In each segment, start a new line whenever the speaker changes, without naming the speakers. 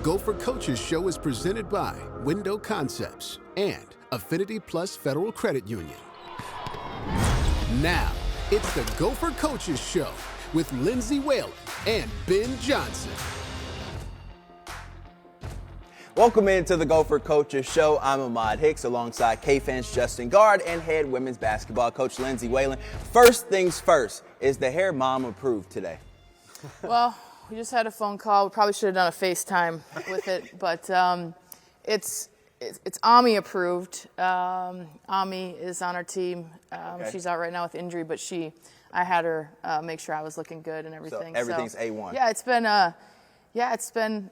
Gopher Coaches Show is presented by Window Concepts and Affinity Plus Federal Credit Union. Now, it's the Gopher Coaches Show with Lindsay Whalen and Ben Johnson.
Welcome into the Gopher Coaches Show. I'm Ahmad Hicks alongside K-Fans Justin Gaard and head women's basketball coach Lindsay Whalen. First things first, is the hair mom approved today?
Well, we just had a phone call. We probably should have done a FaceTime with it, but it's Ami approved. Ami is on our team.
Okay.
She's out right now with injury, but I had her make sure I was looking good and everything.
So everything's A1.
Yeah, it's been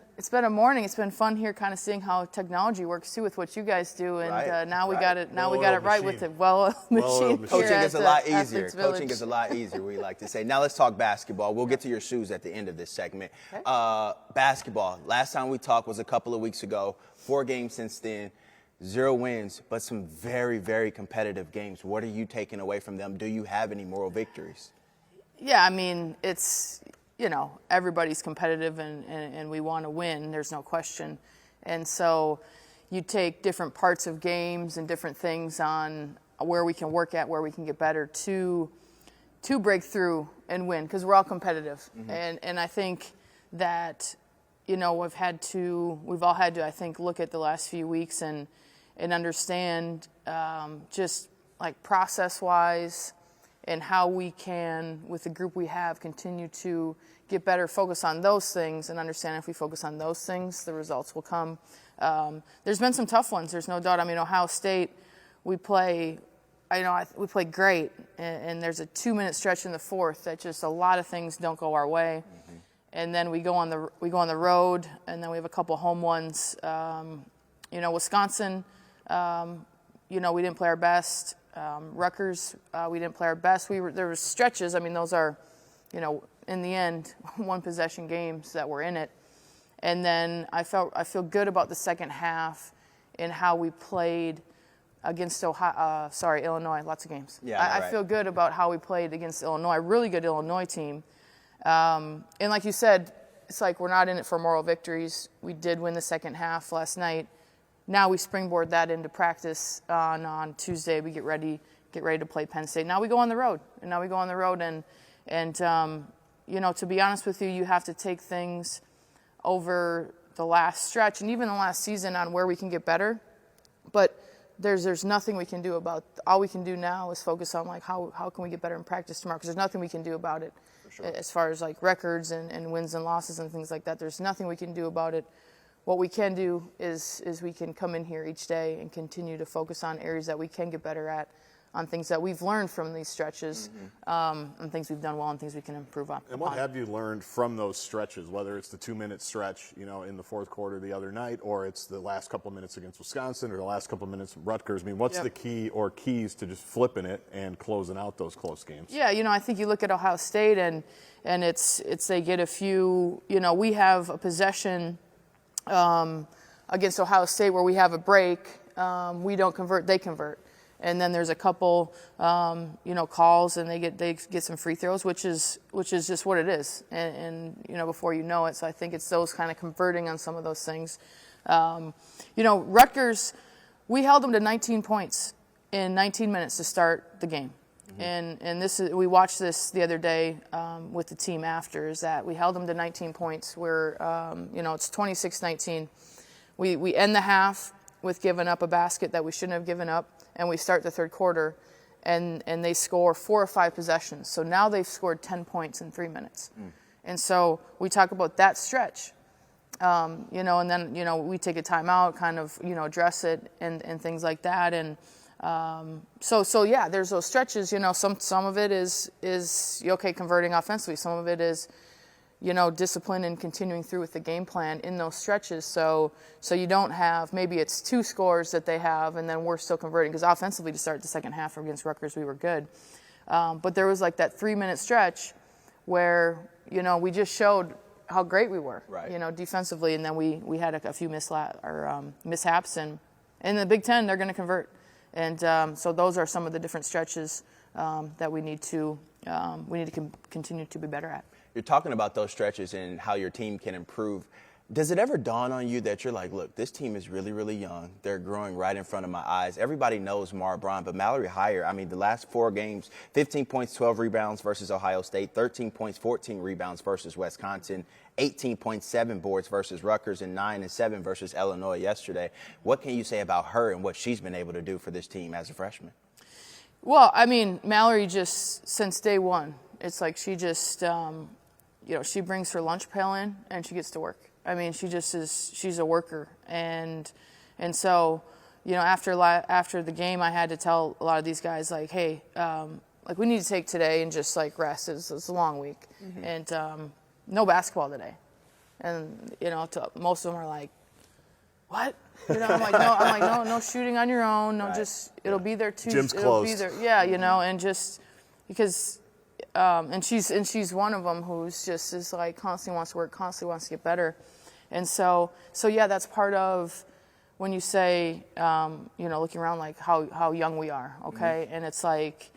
a morning. It's been fun here, kind of seeing how technology works too with what you guys do, and now we got it. Now we got it right with the machine.
Coaching is a lot easier. Coaching is a lot easier. We like to say. Now let's talk basketball. We'll get to your shoes at the end of this segment.
Okay.
Basketball. Last time we talked was a couple of weeks ago. 4 games since then. 0 wins, but some very, very competitive games. What are you taking away from them? Do you have any moral victories?
Yeah, I mean, it's, everybody's competitive and we want to win. There's no question. And so you take different parts of games and different things on where we can work at, where we can get better to break through and win, because we're all competitive. Mm-hmm. And I think that, we've all had to, I think, look at the last few weeks and understand just like process-wise and how we can, with the group we have, continue to get better, focus on those things, and understand if we focus on those things, the results will come. There's been some tough ones, there's no doubt. I mean, Ohio State, we play great, and there's a 2-minute stretch in the fourth that just a lot of things don't go our way. Mm-hmm. And then we go on the road, and then we have a couple home ones. Wisconsin, we didn't play our best. Rutgers, we didn't play our best. There were stretches. I mean, those are, in the end, 1-possession games that were in it. And then I feel good about the second half and how we played against Illinois. Lots of games.
Yeah,
I feel good about how we played against Illinois. A really good Illinois team. And like you said, it's like we're not in it for moral victories. We did win the second half last night. Now we springboard that into practice on Tuesday. We get ready to play Penn State. Now we go on the road, and to be honest with you, you have to take things over the last stretch and even the last season on where we can get better. But there's nothing we can do about. All we can do now is focus on like how can we get better in practice tomorrow, because there's nothing we can do about it. For sure. As far as like records and wins and losses and things like that. There's nothing we can do about it. What we can do is we can come in here each day and continue to focus on areas that we can get better at, on things that we've learned from these stretches, on things we've done well and things we can improve on.
And what have you learned from those stretches, whether it's the 2-minute stretch, in the fourth quarter the other night, or it's the last couple of minutes against Wisconsin or the last couple of minutes of Rutgers? I mean, what's the key or keys to just flipping it and closing out those close games? Yeah,
I think you look at Ohio State and it's they get a few, we have a possession against Ohio State where we have a break, we don't convert, they convert. And then there's a couple, calls, and they get some free throws, which is just what it is. And before you know it, so I think it's those kind of converting on some of those things. Rutgers, we held them to 19 points in 19 minutes to start the game. Mm-hmm. And we watched this the other day with the team after, is that we held them to 19 points where, it's 26-19. We end the half with giving up a basket that we shouldn't have given up, and we start the third quarter, and they score 4 or 5 possessions. So now they've scored 10 points in 3 minutes. And so we talk about that stretch, and then, we take a timeout, kind of, address it and things like that. And so yeah, there's those stretches, some of it is converting offensively. Some of it is, discipline and continuing through with the game plan in those stretches. So you don't have, maybe it's 2 scores that they have and then we're still converting, because offensively to start the second half against Rutgers, we were good. But there was like that 3-minute stretch where, we just showed how great we were, right. Defensively. And then we had a few mishaps, and in the Big Ten, they're going to convert. And so those are some of the different stretches that we need to continue to be better at.
You're talking about those stretches and how your team can improve. Does it ever dawn on you that you're like, look, this team is really, really young. They're growing right in front of my eyes. Everybody knows Mara Braun, but Mallory Heyer, I mean, the last 4 games, 15 points, 12 rebounds versus Ohio State, 13 points, 14 rebounds versus Wisconsin, 18.7 boards versus Rutgers, and 9 and 7 versus Illinois yesterday. What can you say about her and what she's been able to do for this team as a freshman?
Well, I mean, Mallory just, since day one, it's like she just, she brings her lunch pail in and she gets to work. I mean, she's a worker. And so, after the game, I had to tell a lot of these guys, like, hey, we need to take today and just, rest. It's a long week. Mm-hmm. And no basketball today. And, most of them are like, what? I'm like, no shooting on your own. No, right. Just, it'll be there Tuesday.
Gym's closed.
Be there. Yeah, and just because, and she's one of them who's just is like constantly wants to work, constantly wants to get better. And so yeah, that's part of when you say, looking around like how young we are, okay? Mm-hmm. And it's like,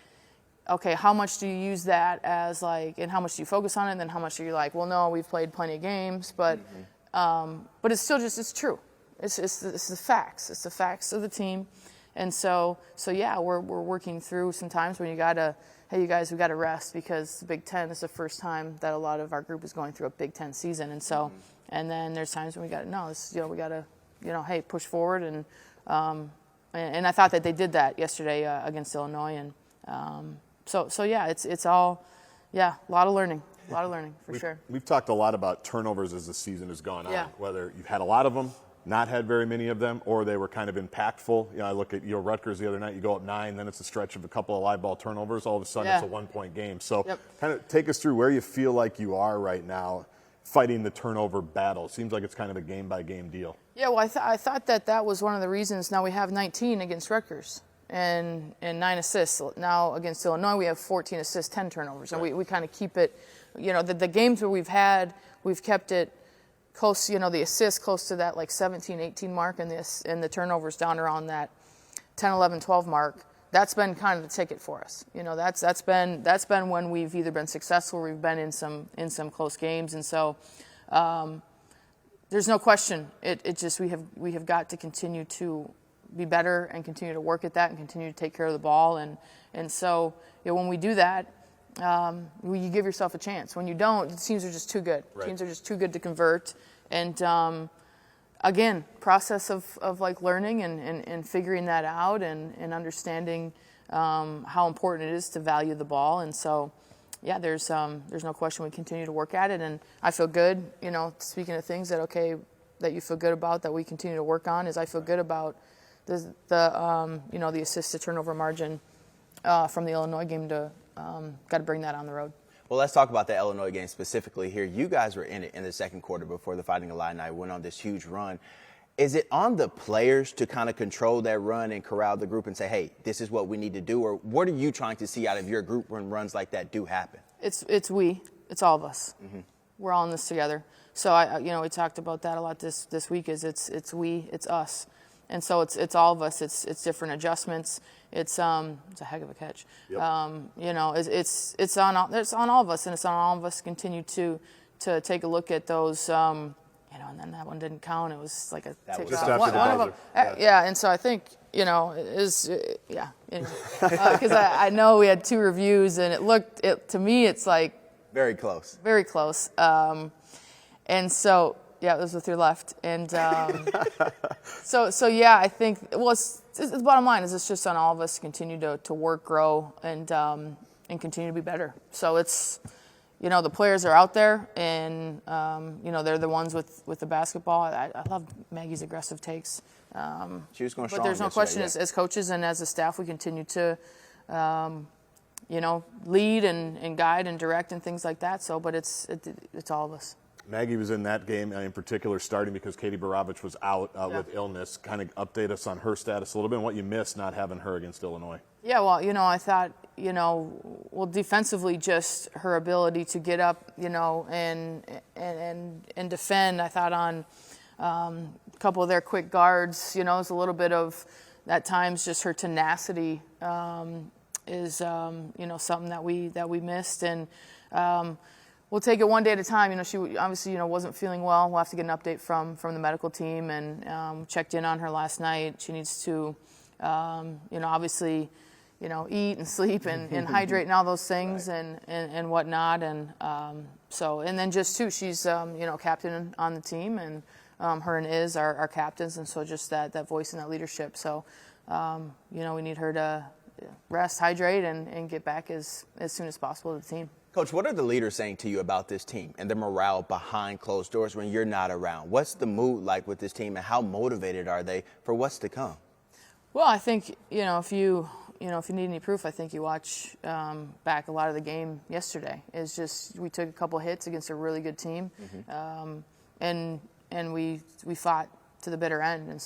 okay, how much do you use that as and how much do you focus on it? And then how much are you like, well, no, we've played plenty of games, but it's still just, it's true. It's the facts. It's the facts of the team. And so yeah, we're working through some times when you gotta, hey, you guys, we gotta rest because the Big Ten is the first time that a lot of our group is going through a Big Ten season. And so, and then there's times when we we gotta, hey, push forward. And I thought that they did that yesterday against Illinois. And so yeah, it's all, yeah, a lot of learning for sure.
We've talked a lot about turnovers as the season has gone on,
yeah.
Whether you've had a lot of them, not had very many of them, or they were kind of impactful. I look at Rutgers the other night, you go up 9, then it's a stretch of a couple of live ball turnovers. All of a sudden,
yeah.
It's a 1-point game. So
yep.
Kind of take us through where you feel like you are right now fighting the turnover battle. It seems like it's kind of a game-by-game deal.
Yeah, well, I thought that was one of the reasons. Now we have 19 against Rutgers and 9 assists. Now against Illinois, we have 14 assists, 10 turnovers.
Right.
And we kind of keep it, the games where we've kept it close, the assists close to that 17, 18 mark, and the turnovers down around that 10, 11, 12 mark. That's been kind of the ticket for us. That's been when we've either been successful or we've been in some close games. And so there's no question. It just we have got to continue to be better and continue to work at that and continue to take care of the ball. And so when we do that, you give yourself a chance. When you don't, the teams are just too good.
Right.
Teams are just too good to convert. And again, process of learning and figuring that out and understanding how important it is to value the ball. And so, yeah, there's no question we continue to work at it. And I feel good, speaking of things that you feel good about that we continue to work on, is I feel good about the assist to turnover margin from the Illinois game to got to bring that on the road.
Well, let's talk about the Illinois game specifically here. You guys were in it in the second quarter before the Fighting Illini went on this huge run. Is it on the players to kind of control that run and corral the group and say, hey, this is what we need to do? Or what are you trying to see out of your group when runs like that do happen?
It's all of us. Mm-hmm. We're all in this together. So we talked about that a lot this week. Is it's us. And so it's all of us. It's different adjustments. It's a heck of a catch. Yep. It's on all of us, and it's on all of us to continue to take a look at those. And then that one didn't count. It was like a
tick
just
off.
after
One
the
of them,
buzzer.
yeah. And so I think because I know we had 2 reviews, and to me it's like
very close.
Very close. And so. Yeah, it was with your left, and so yeah, I think it's the bottom line is it's just on all of us to continue to work, grow, and continue to be better. So it's the players are out there, and they're the ones with the basketball. I love Maggie's aggressive takes.
She was going strong.
But there's no question
yeah.
as coaches and as a staff, we continue to lead and guide and direct and things like that. So, but it's all of us.
Maggie was in that game in particular starting because Katie Baravich was out with illness. Kind of update us on her status a little bit and what you missed not having her against Illinois.
Yeah, well, I thought, defensively just her ability to get up, and defend. I thought on a couple of their quick guards, it was a little bit of, at times, just her tenacity is, something that we missed. And we'll take it one day at a time. You know, she obviously, you know, wasn't feeling well. We'll have to get an update from the medical team, and checked in on her last night. She needs to, you know, obviously, you know, eat and sleep and hydrate and all those things, right. and whatnot. And and then just too, she's you know, captain on the team, and her and Iz are our captains, and so just that voice and that leadership. So you know, we need her to rest, hydrate, and get back as soon as possible to the team.
Coach, what are the leaders saying to you about this team and the morale behind closed doors when you're not around? What's the mood like with this team, and how motivated are they for what's to come?
Well, I think, you know, if you need any proof, I think you watch back a lot of the game yesterday. It's just we took a couple hits against a really good team, and we fought to the bitter end. And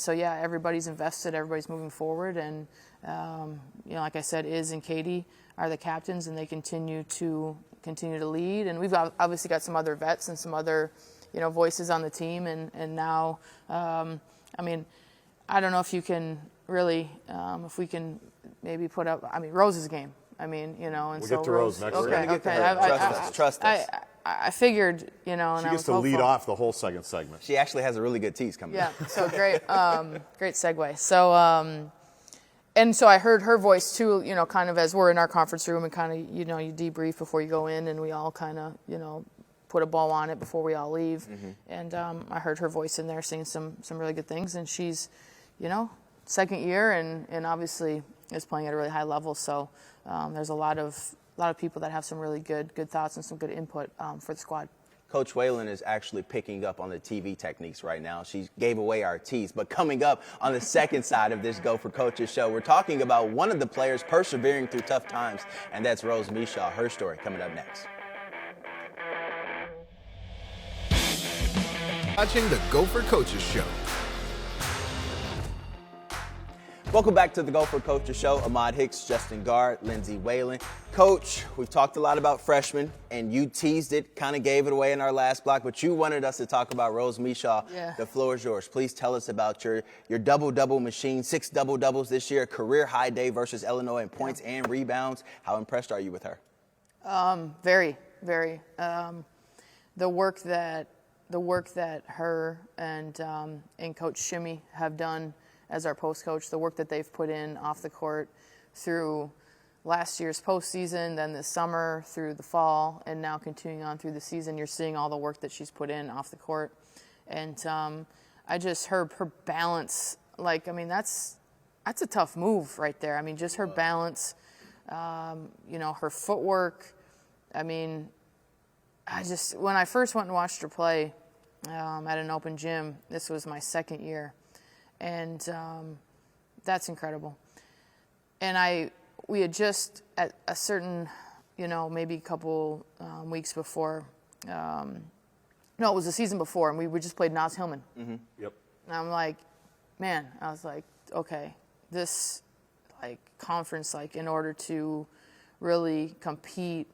so yeah, everybody's invested, everybody's moving forward, and you know, like I said, Iz and Katie are the captains, and they continue to lead. And we've obviously got some other vets and some other, you know, voices on the team, and now, I mean, I don't know if you can really, if we can maybe put up, I mean, Rose's game. I mean, you know, and
we'll
so
get to Rose next.
We're gonna get to her. Trust us.
I figured, you know, and
she
I
gets
was
to
hopeful.
lead off the whole second segment.
She actually has a really good tease coming up.
Yeah, so great, great segue. So, and so I heard her voice too, you know, kind of as we're in our conference room and kind of, you know, you debrief before you go in, and we all kind of, you know, put a bow on it before we all leave. And I heard her voice in there saying some really good things, and she's, you know, second year and obviously is playing at a really high level. So there's a lot of people that have some really good thoughts and some good input for the squad.
Coach Whalen is actually picking up on the TV techniques right now. She gave away our tease. But coming up on the second side of this Gopher Coaches Show, we're talking about one of the players persevering through tough times, and that's Rose Mishaw. Her story coming up next.
Watching the Gopher Coaches Show.
Welcome back to the Gopher Coaches Show. Ahmad, Hicks, Justin Gaard, Lindsay Whalen. Coach, we've talked a lot about freshmen, and you teased it, kind of gave it away in our last block, but you wanted us to talk about Rose Mishaw.
Yeah.
The floor is yours. Please tell us about your double-double machine, 6 double-doubles this year, career high day versus Illinois in points and rebounds. How impressed are you with her?
Very, very. The work that her and Coach Shimmy have done as our post coach, the work that they've put in off the court through last year's postseason, then this summer, through the fall, and now continuing on through the season. You're seeing all the work that she's put in off the court. And I just heard her balance, like, I mean, that's a tough move right there. I mean, just her balance, you know, her footwork. I mean, when I first went and watched her play at an open gym, this was my second year. And that's incredible. And we had just at a certain, you know, maybe a couple weeks before, no, it was the season before, and we just played Nas Hillman.
Yep.
And I'm like, man, I was like, okay, this like conference, like in order to really compete,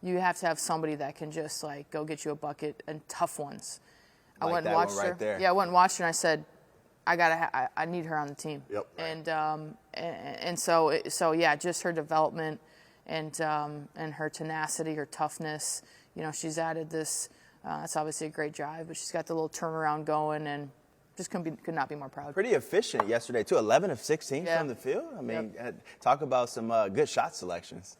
you have to have somebody that can just like go get you a bucket and tough ones. I went and watched her.
There.
Yeah, I went and watched her, and I said, I need her on the team.
Yep.
And so yeah, just her development and her tenacity, her toughness. You know, she's added this. It's obviously a great drive, but she's got the little turnaround going, and just could not be more proud.
Pretty efficient yesterday too. 11 of 16
Yeah.
from the field. I mean, talk about some good shot selections.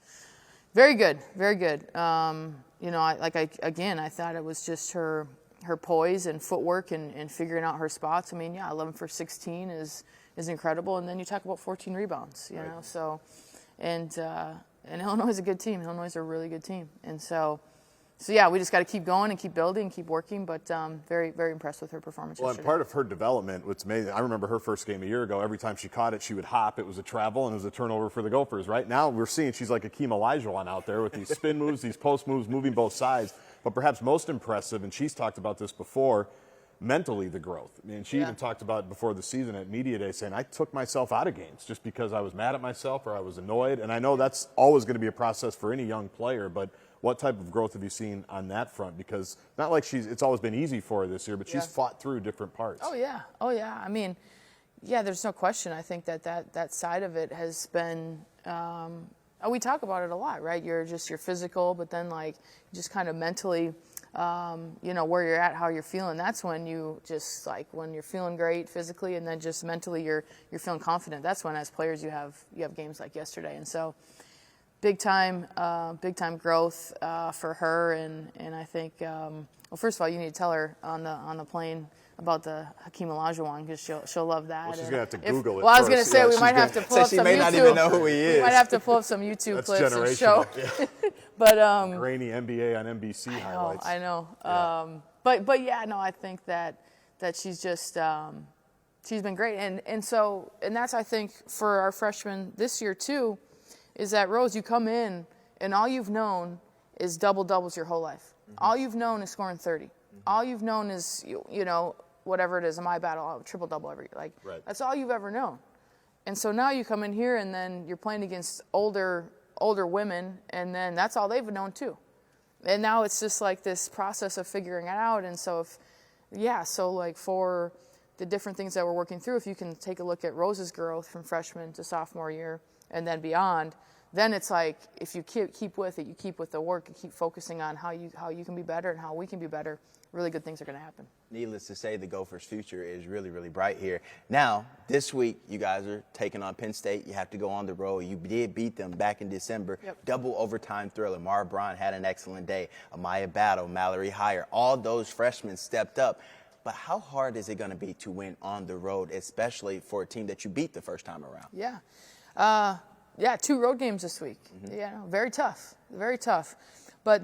Very good, very good. You know, I thought it was just her poise and footwork and figuring out her spots. I mean, yeah, 11 for 16 is incredible. And then you talk about 14 rebounds, you know. So, and Illinois is a good team. Illinois is a really good team. And so yeah, we just got to keep going and keep building and keep working. But very, very impressed with her performance yesterday.
And part of her development, what's amazing, I remember her first game a year ago. Every time she caught it, she would hop. It was a travel, and it was a turnover for the Gophers. Right now, we're seeing she's like Akeem Olajuwon out there with these spin moves, these post moves, moving both sides. But perhaps most impressive, and she's talked about this before, mentally the growth. I mean, she even talked about it before the season at Media Day, saying, I took myself out of games just because I was mad at myself or I was annoyed. And I know that's always going to be a process for any young player, but what type of growth have you seen on that front? Because not like it's always been easy for her this year, but she's fought through different parts.
Oh, yeah. I mean, yeah, there's no question. I think that side of it has been We talk about it a lot, right? You're physical, but then like just kind of mentally, where you're at, how you're feeling. That's when you just like when you're feeling great physically, and then just mentally you're feeling confident. That's when, as players, you have games like yesterday, and so big time growth for her. And I think first of all, you need to tell her on the plane about the Hakeem Olajuwon, because she'll love that.
Well, she's gonna have to Google it.
Well, I was gonna
first.
say,
Yeah,
we
she's
might
gonna-
have to pull up
she
some
may
YouTube.
not even know who he is.
We might have to pull up some YouTube
That's
clips and show.
generational. Yeah.
But
Grainy NBA on NBC highlights.
I know.
Yeah.
But yeah, no, I think that she's just she's been great, and that's, I think, for our freshmen this year too, is that, Rose, you come in and all you've known is doubles your whole life. Mm-hmm. All you've known is scoring 30. Mm-hmm. All you've known is whatever it is, in my battle, triple double every right. That's all you've ever known. And so now you come in here and then you're playing against older women, and then that's all they've known too. And now it's just like this process of figuring it out. And so for the different things that we're working through, if you can take a look at Rose's growth from freshman to sophomore year and then beyond, then it's like, if you keep with it, you keep with the work, you keep focusing on how you can be better and how we can be better, really good things are going to happen.
Needless to say, the Gophers' future is really, really bright here. Now, this week, you guys are taking on Penn State. You have to go on the road. You did beat them back in December.
Yep.
Double overtime thriller. Mara Braun had an excellent day. Amaya Battle, Mallory Heyer, all those freshmen stepped up. But how hard is it going to be to win on the road, especially for a team that you beat the first time around?
Yeah, 2 road games this week. Mm-hmm. Yeah, very tough, very tough. But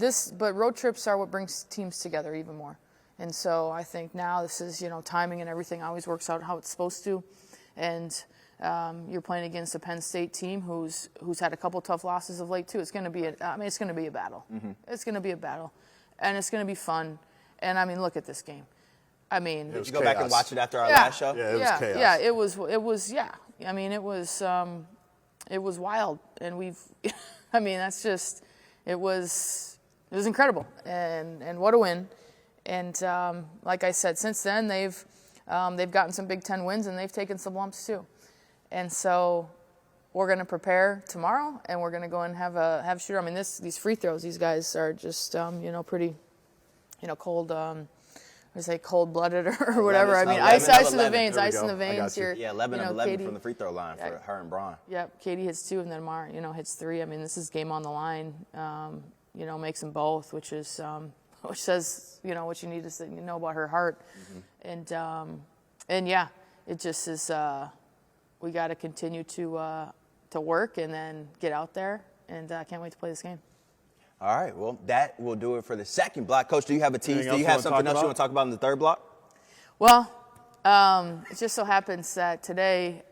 road trips are what brings teams together even more. And so I think now this is, timing and everything always works out how it's supposed to. And you're playing against a Penn State team who's had a couple tough losses of late too. It's going to be a battle. Mm-hmm. It's going to be a battle, and it's going to be fun. And look at this game.
Did you go back and watch it after our last show?
Yeah, it was chaos.
Yeah, it was. Yeah, it was wild, and it was incredible, and what a win. And like I said, since then they've gotten some Big Ten wins, and they've taken some lumps too. And so we're going to prepare tomorrow, and we're going to go and have a shooter. These free throws, these guys are just pretty, cold. I say cold-blooded or whatever.
11,
ice in the
11.
veins,
There we
ice in
go.
the
I
veins.
got you.
Yeah, 11 of 11
Katie,
from the free throw line for her and Braun.
Yep, Katie hits 2, and then Mar, hits 3. This is game on the line. Makes them both, which says, what you need to know about her heart. Mm-hmm. And yeah, it just is. We got to continue to work and then get out there, and I can't wait to play this game.
All right, well, that will do it for the second block. Coach, do you have a tease?
Anything
Do you
else
have
you wanna
something
talk
else you
about?
want to talk about in the third block?
Well, it just so happens that today,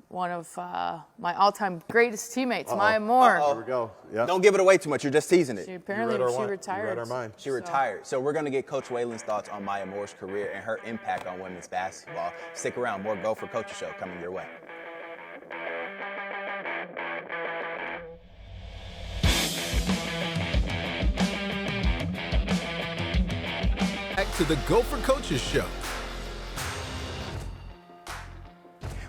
one of my all-time greatest teammates, Maya Moore,
There we go. Yeah.
Don't give it away too much. You're just teasing it.
she
You
apparently
read our
she
mind.
retired.
You read our mind.
She retired. So we're going to get Coach Whalen's thoughts on Maya Moore's career and her impact on women's basketball. Stick around. More Gopher Coaches Show coming your way.
Back to the Gopher Coaches Show.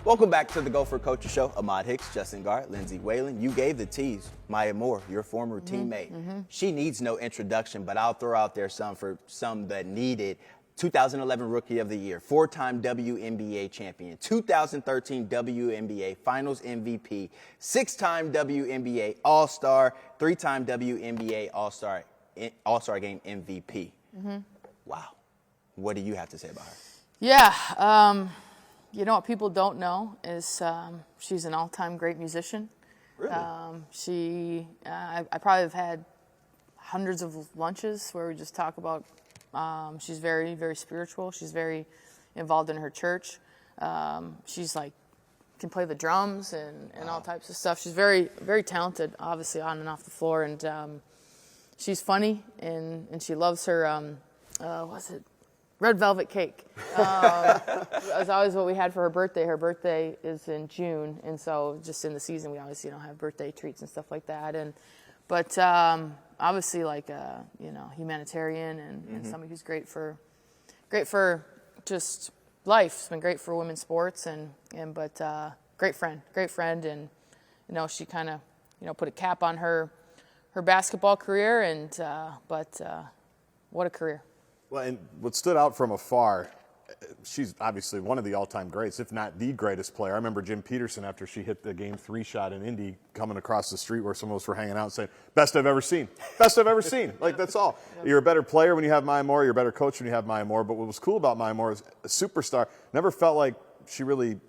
Welcome back to the Gopher Coaches Show. Ahmad Hicks, Justin Gaard, Lindsay Whalen. You gave the tease. Maya Moore, your former teammate. Mm-hmm. She needs no introduction, but I'll throw out there some for some that need it. 2011 Rookie of the Year, 4-time WNBA champion, 2013 WNBA Finals MVP, 6-time WNBA All-Star, 3-time WNBA All-Star Game MVP. Mm-hmm. Wow. What do you have to say about her?
Yeah. What people don't know is she's an all-time great musician.
Really?
I probably have had hundreds of lunches where we just talk about. She's very, very spiritual. She's very involved in her church. She's can play the drums and all types of stuff. She's very, very talented, obviously on and off the floor, and she's funny and she loves her. Red velvet cake. It's always what we had for her birthday. Her birthday is in June, and so just in the season we always have birthday treats and stuff like that. But obviously humanitarian and somebody who's great for just life. It's been great for women's sports but great friend, and she kind of put a cap on her basketball career. And but what a career.
Well, and what stood out from afar, she's obviously one of the all-time greats, if not the greatest player. I remember Jim Peterson, after she hit the Game 3 shot in Indy, coming across the street where some of us were hanging out saying, best I've ever seen. Best I've ever seen. Like, that's all. You're a better player when you have Maya Moore. You're a better coach when you have Maya Moore. But what was cool about Maya Moore is a superstar. Never felt like she really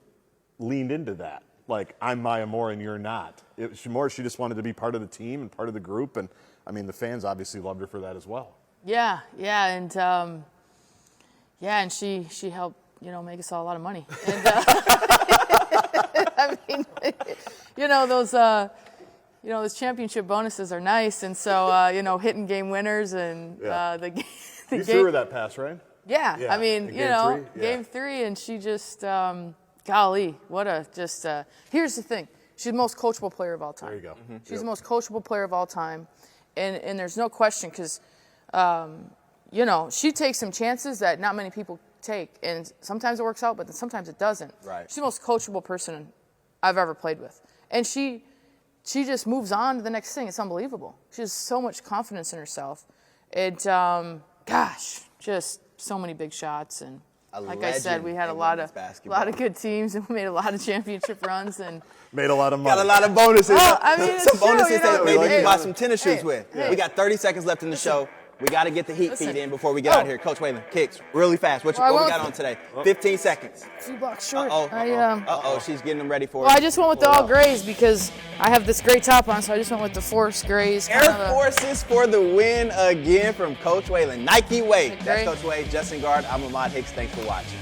leaned into that. Like, I'm Maya Moore and you're not. She just wanted to be part of the team and part of the group. And, I mean, the fans obviously loved her for that as well. Yeah,
and she helped, make us all a lot of money. And, I mean, those championship bonuses are nice, and so hitting game winners and the
you threw her that pass, right?
Yeah. I mean,
Game
3, and she just, golly, what a just. Here's the thing: she's the most coachable player of all time.
There you go.
Mm-hmm. She's the most coachable player of all time, and there's no question because. She takes some chances that not many people take, and sometimes it works out, but then sometimes it doesn't.
Right.
She's the most coachable person I've ever played with, and she just moves on to the next thing. It's unbelievable. She has so much confidence in herself. It, just so many big shots, and like I said, we had a lot of good teams, and we made a lot of championship runs, and
made a lot of money.
Got a lot of bonuses.
Oh, I mean,
some bonuses
true,
that maybe you can buy some tennis shoes
hey,
with.
hey.
We got 30 seconds left in the show. We got to get the heat feed in before we get out here. Coach Whalen, kicks really fast. What we got on today? 15 seconds.
2 blocks short.
She's getting them ready for
Well, I just went with the all grays because I have this gray top on, so I just went with the Force grays.
Air Forces for the win again from Coach Whalen. Nike Way. That's Coach Wade, Justin Gaard. I'm Ahmad Hicks. Thanks for watching.